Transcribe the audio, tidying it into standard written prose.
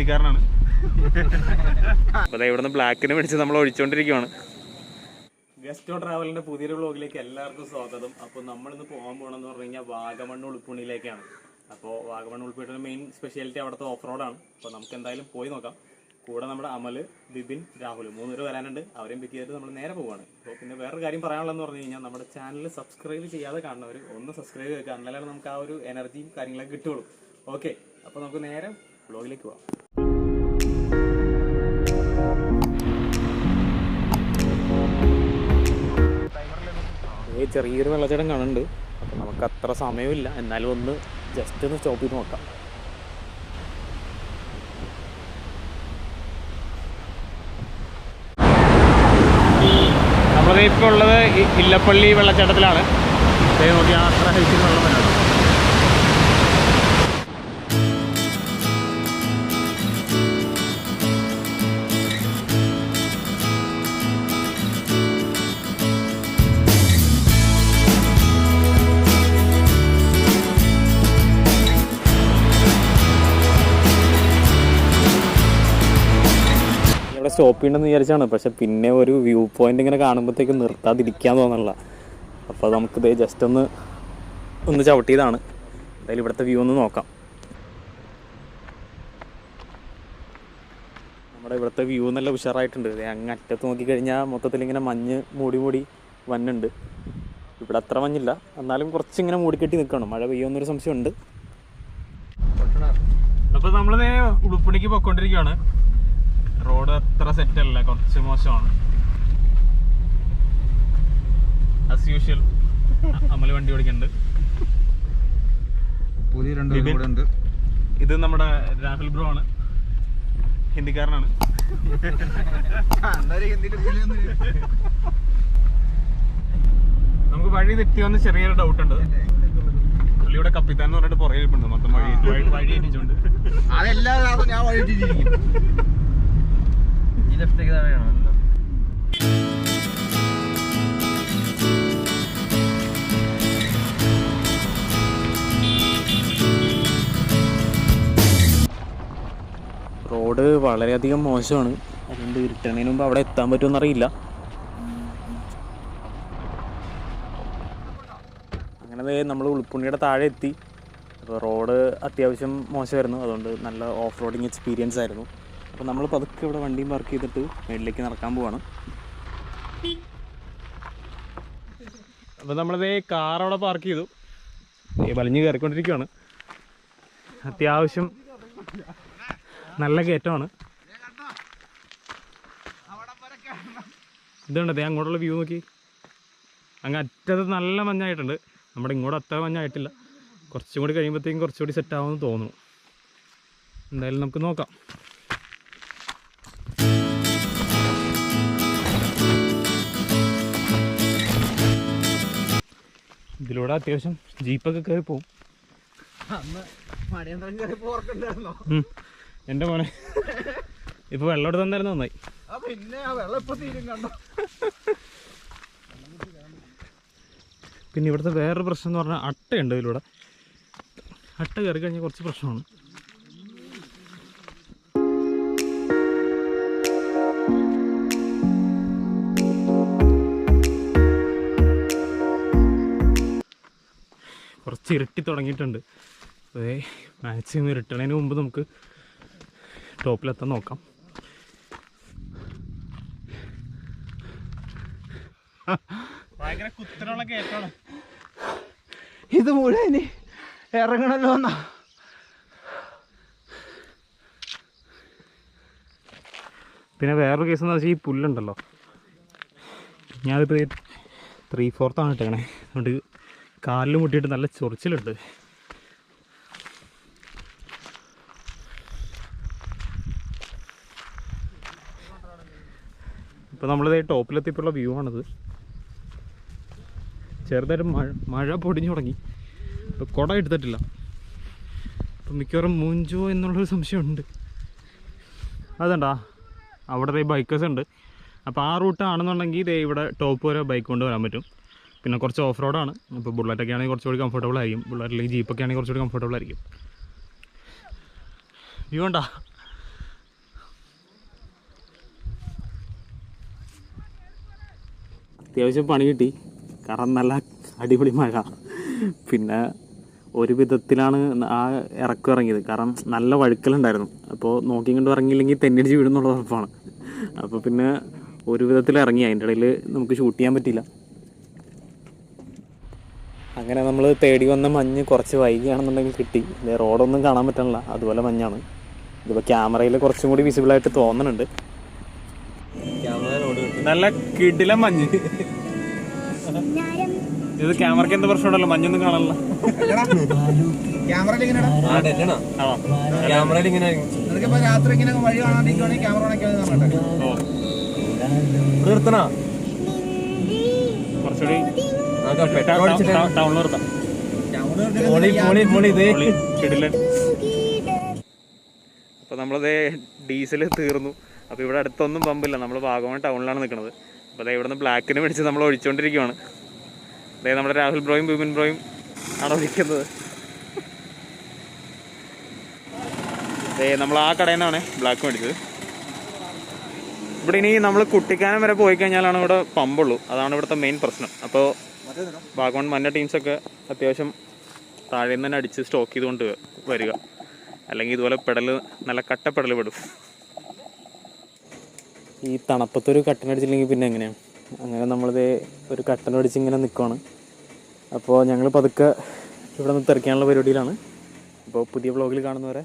ഹിന്ദിക്കാരനാണ്. അപ്പോൾ ഇവിടുന്ന് ബ്ലാക്കിന് മേടിച്ച് നമ്മൾ ഒഴിച്ചുകൊണ്ടിരിക്കുകയാണ്. ഗസ്റ്റോ ട്രാവലിൻ്റെ പുതിയൊരു വ്ളോഗിലേക്ക് എല്ലാവർക്കും സ്വാഗതം. അപ്പോൾ നമ്മളിന്ന് പോകാൻ പോകണമെന്ന് പറഞ്ഞു കഴിഞ്ഞാൽ വാഗമൺ ഉൾപ്പുണിയിലേക്കാണ്. അപ്പോൾ വാഗമൺ ഉൾപ്പുണിയുടെ മെയിൻ സ്പെഷ്യാലിറ്റി അവിടുത്തെ ഓഫ് റോഡാണ്. അപ്പോൾ നമുക്ക് എന്തായാലും പോയി നോക്കാം. കൂടെ നമ്മുടെ അമൽ, ബിബിൻ, രാഹുൽ 3 പേര് വരാനുണ്ട്. അവരെയും പിക്ക് ചെയ്തിട്ട് നമ്മൾ നേരെ പോവുകയാണ്. അപ്പോൾ പിന്നെ വേറൊരു കാര്യം പറയാനുള്ളതെന്ന് പറഞ്ഞു കഴിഞ്ഞാൽ നമ്മുടെ ചാനൽ സബ്സ്ക്രൈബ് ചെയ്യാതെ കാണുന്നവർ ഒന്ന് സബ്സ്ക്രൈബ് ചെയ്യുക. എന്നാലാണ് നമുക്ക് ആ ഒരു എനർജിയും കാര്യങ്ങളൊക്കെ കിട്ടുള്ളൂ. ഓക്കെ, അപ്പോൾ നമുക്ക് നേരെ വ്ളോഗിലേക്ക് പോവാം. ചെറിയൊരു വെള്ളച്ചാട്ടം കാണുന്നുണ്ട്. അപ്പോൾ നമുക്ക് അത്ര സമയമില്ല, എന്നാലും ഒന്ന് ജസ്റ്റ് ഒന്ന് സ്റ്റോപ്പ് ചെയ്ത് നോക്കാം. നമ്മളിപ്പോൾ ഉള്ളത് ഇല്ലപ്പള്ളി വെള്ളച്ചാട്ടത്തിലാണ്. നോക്കിയാൽ അത്ര ഹൈറ്റിൽ വെള്ളം വരാണ്. സ്റ്റോപ്പ് ചെയ്യണമെന്ന് വിചാരിച്ചാണ്, പക്ഷെ പിന്നെ ഒരു വ്യൂ പോയിന്റ് ഇങ്ങനെ കാണുമ്പോഴത്തേക്ക് നിർത്താതിരിക്കാൻ തോന്നണില്ല. അപ്പോൾ നമുക്കിത് ജസ്റ്റ് ഒന്ന് ചവിട്ടിയതാണ്. എന്തായാലും ഇവിടുത്തെ വ്യൂ ഒന്ന് നോക്കാം. നമ്മുടെ ഇവിടുത്തെ വ്യൂ നല്ല ഉഷാറായിട്ടുണ്ട്. അങ്ങ് അറ്റത്ത് നോക്കിക്കഴിഞ്ഞാൽ മൊത്തത്തിൽ ഇങ്ങനെ മഞ്ഞ് മൂടി വന്നുണ്ട്. ഇവിടെ അത്ര മഞ്ഞില്ല, എന്നാലും കുറച്ചിങ്ങനെ മൂടിക്കെട്ടി നിൽക്കണം. മഴ പെയ്യുമെന്നൊരു സംശയമുണ്ട്. അപ്പോൾ നമ്മൾ ഉടുപ്പണിക്ക് പോയിക്കൊണ്ടിരിക്കുകയാണ്. റോഡ് അത്ര സെറ്റല്ല, കുറച്ച് മോശമാണ്. ആസ് യൂഷ്വൽ അമൽ വണ്ടി ഓടിക്കുന്നുണ്ട്. ഇത് നമ്മുടെ രാഹുൽ ബ്രോ ആണ്, ഹിന്ദിക്കാരനാണ്. നമുക്ക് വഴി തെറ്റിയോന്ന് ചെറിയൊരു ഡൗട്ട് ഉണ്ട്. പുള്ളിയുടെ കപ്പിത്താൻ എന്ന് പറഞ്ഞിട്ട് പുറകെ ഇരിപ്പുണ്ട്. മൊത്തം വഴി എത്തിച്ചുകൊണ്ട് അതെല്ലാം ഞാൻ വഴി റോഡ് വളരെയധികം മോശമാണ്. അതുകൊണ്ട് ഇരുട്ടണതിന് മുമ്പ് അവിടെ എത്താൻ പറ്റുമെന്നറിയില്ല. അങ്ങനെ നമ്മൾ ഉൾപ്പുണ്ണിയുടെ താഴെ എത്തി. അപ്പോൾ റോഡ് അത്യാവശ്യം മോശമായിരുന്നു. അതുകൊണ്ട് നല്ല ഓഫ് റോഡിങ് എക്സ്പീരിയൻസ് ആയിരുന്നു. അപ്പോൾ നമ്മൾ പതുക്കെ ഇവിടെ വണ്ടിയും പാർക്ക് ചെയ്തിട്ട് മേളിലേക്ക് നടക്കാൻ പോവാണ്. അപ്പോൾ നമ്മളിതേ കാർ അവിടെ പാർക്ക് ചെയ്തു. വലിഞ്ഞ് കയറിക്കൊണ്ടിരിക്കുകയാണ്. അത്യാവശ്യം നല്ല കയറ്റമാണ്. ഇതുണ്ട് അങ്ങോട്ടുള്ള വ്യൂ നോക്കി. അങ്ങ് അറ്റത്ത് നല്ല മഞ്ഞായിട്ടുണ്ട്. നമ്മുടെ ഇങ്ങോട്ട് അത്ര മഞ്ഞായിട്ടില്ല. കുറച്ചും കൂടി കഴിയുമ്പോഴത്തേക്കും കുറച്ചുകൂടി സെറ്റാവുമെന്ന് തോന്നുന്നു. എന്തായാലും നമുക്ക് നോക്കാം. ഇതിലൂടെ അത്യാവശ്യം ജീപ്പൊക്കെ കയറി പോവും. എൻ്റെ മോനെ ഇപ്പൊ വെള്ളം എടുത്ത് തന്നായിരുന്നു നന്നായി. പിന്നെ ഇവിടുത്തെ വേറൊരു പ്രശ്നം എന്ന് പറഞ്ഞാൽ അട്ടയുണ്ട്. ഇതിലൂടെ അട്ട കയറി കഴിഞ്ഞാൽ കുറച്ച് പ്രശ്നമാണ്. കുറച്ച് ഇരുട്ടി തുടങ്ങിയിട്ടുണ്ട്. അതേ മാക്സിമം ഇരുട്ടണതിന് മുമ്പ് നമുക്ക് ടോപ്പിലെത്താൻ നോക്കാം. ഭയങ്കര കുത്തനുള്ള കയറ്റാണ്. ഇത് മുഴുവൻ ഇറങ്ങണല്ലോ എന്നാ. പിന്നെ വേറൊരു കേസ് എന്ന് വെച്ചാൽ ഈ പുല്ലുണ്ടല്ലോ, ഞാനിപ്പോൾ 3/4 ഇട്ടേക്കണേ. അതുകൊണ്ട് കാലിൽ മുട്ടിയിട്ട് നല്ല ചൊറിച്ചിലുണ്ട്. ഇപ്പോൾ നമ്മളിത് ടോപ്പിലെത്തിയപ്പോഴുള്ള വ്യൂ ആണിത്. ചെറുതായിട്ട് മഴ പൊടിഞ്ഞു തുടങ്ങി. ഇപ്പോൾ കുട എടുത്തിട്ടില്ല. അപ്പം മിക്കവാറും മൂഞ്ചോ എന്നുള്ളൊരു സംശയമുണ്ട്. അതുണ്ടാ അവിടെ ബൈക്കേഴ്സ് ഉണ്ട്. അപ്പോൾ ആ റൂട്ടാണെന്നുണ്ടെങ്കിൽ ഇതേ ഇവിടെ ടോപ്പ് വരെ ബൈക്ക് കൊണ്ട് വരാൻ പറ്റും. പിന്നെ കുറച്ച് ഓഫ് റോഡാണ്. അപ്പോൾ ബുള്ളറ്റൊക്കെ ആണെങ്കിൽ കുറച്ചുകൂടി കംഫർട്ടബിൾ ആയിരിക്കും. ബുള്ളറ്റ് അല്ലെങ്കിൽ ജീപ്പൊക്കെ ആണെങ്കിൽ കുറച്ചുകൂടി കംഫർട്ടബിൾ ആയിരിക്കും. വ്യൂ ഉണ്ടാ അത്യാവശ്യം പണി കിട്ടി, കാരണം നല്ല അടിപൊളി മഴ. പിന്നെ ഒരു വിധത്തിലാണ് ആ ഇറക്കം ഇറങ്ങിയത്, കാരണം നല്ല വഴുക്കലുണ്ടായിരുന്നു. അപ്പോൾ നോക്കി കൊണ്ട് ഇറങ്ങിയില്ലെങ്കിൽ തെന്നിടിച്ച് വീഴുന്നുള്ള ഉറപ്പാണ്. അപ്പോൾ പിന്നെ ഒരു വിധത്തിൽ ഇറങ്ങി, അതിൻ്റെ ഇടയിൽ നമുക്ക് ഷൂട്ട് ചെയ്യാൻ പറ്റിയില്ല. അങ്ങനെ നമ്മൾ തേടി വന്ന മഞ്ഞ് കുറച്ച് വൈകിയാണെന്നുണ്ടെങ്കിൽ കിട്ടി. റോഡൊന്നും കാണാൻ പറ്റണില്ല, അതുപോലെ മഞ്ഞാണ്. ഇതിപ്പോൾ ക്യാമറയിൽ കുറച്ചും കൂടി വിസിബിളായിട്ട് തോന്നുന്നുണ്ട്. നല്ല കിടില മഞ്ഞ്. ഇത് ക്യാമറയ്ക്ക് എന്ത് പ്രശ്നമുണ്ടല്ലോ, മഞ്ഞൊന്നും കാണാനില്ല. കുറച്ചുകൂടി ടൗണിൽ നിർത്താം. അപ്പോൾ നമ്മളത് ഡീസൽ തീർന്നു. അപ്പോൾ ഇവിടെ അടുത്തൊന്നും പമ്പില്ല, നമ്മൾ വാഗമൺ ടൗണിലാണ് നിൽക്കുന്നത്. അപ്പോൾ അതായത് ഇവിടെ നിന്ന് ബ്ലാക്കിന് മേടിച്ച് നമ്മൾ ഒഴിച്ചുകൊണ്ടിരിക്കുകയാണ്. അതായത് നമ്മുടെ രാഹുൽ ബ്രോയും ബിപിൻ ബ്രോയും ആണ് ഒഴിക്കുന്നത്. നമ്മൾ ആ കടയിൽ നിന്നാണ് ബ്ലാക്ക് മേടിച്ചത്. ഇവിടെ ഇനി നമ്മൾ കുട്ടിക്കാനം വരെ പോയി കഴിഞ്ഞാലാണ് ഇവിടെ പമ്പുള്ളൂ, അതാണ് ഇവിടുത്തെ മെയിൻ പ്രശ്നം. അപ്പോൾ വാഗമൺ മഞ്ഞ ടീംസൊക്കെ അത്യാവശ്യം താഴെ നിന്ന് തന്നെ അടിച്ച് സ്റ്റോക്ക് ചെയ്തുകൊണ്ട് വരിക, അല്ലെങ്കിൽ ഇതുപോലെ പെടൽ നല്ല കട്ട പെടൽ പെടും. ഈ തണുപ്പത്തൊരു കട്ടനടിച്ചില്ലെങ്കിൽ പിന്നെ എങ്ങനെയാണ്? അങ്ങനെ നമ്മളിത് ഒരു കട്ടനടിച്ച് ഇങ്ങനെ നിൽക്കുകയാണ്. അപ്പോൾ ഞങ്ങൾ പതുക്കെ ഇവിടെ നിന്ന് തെറിക്കാനുള്ള പരിപാടിയിലാണ്. അപ്പോൾ പുതിയ വ്ളോഗിൽ കാണുന്നവരെ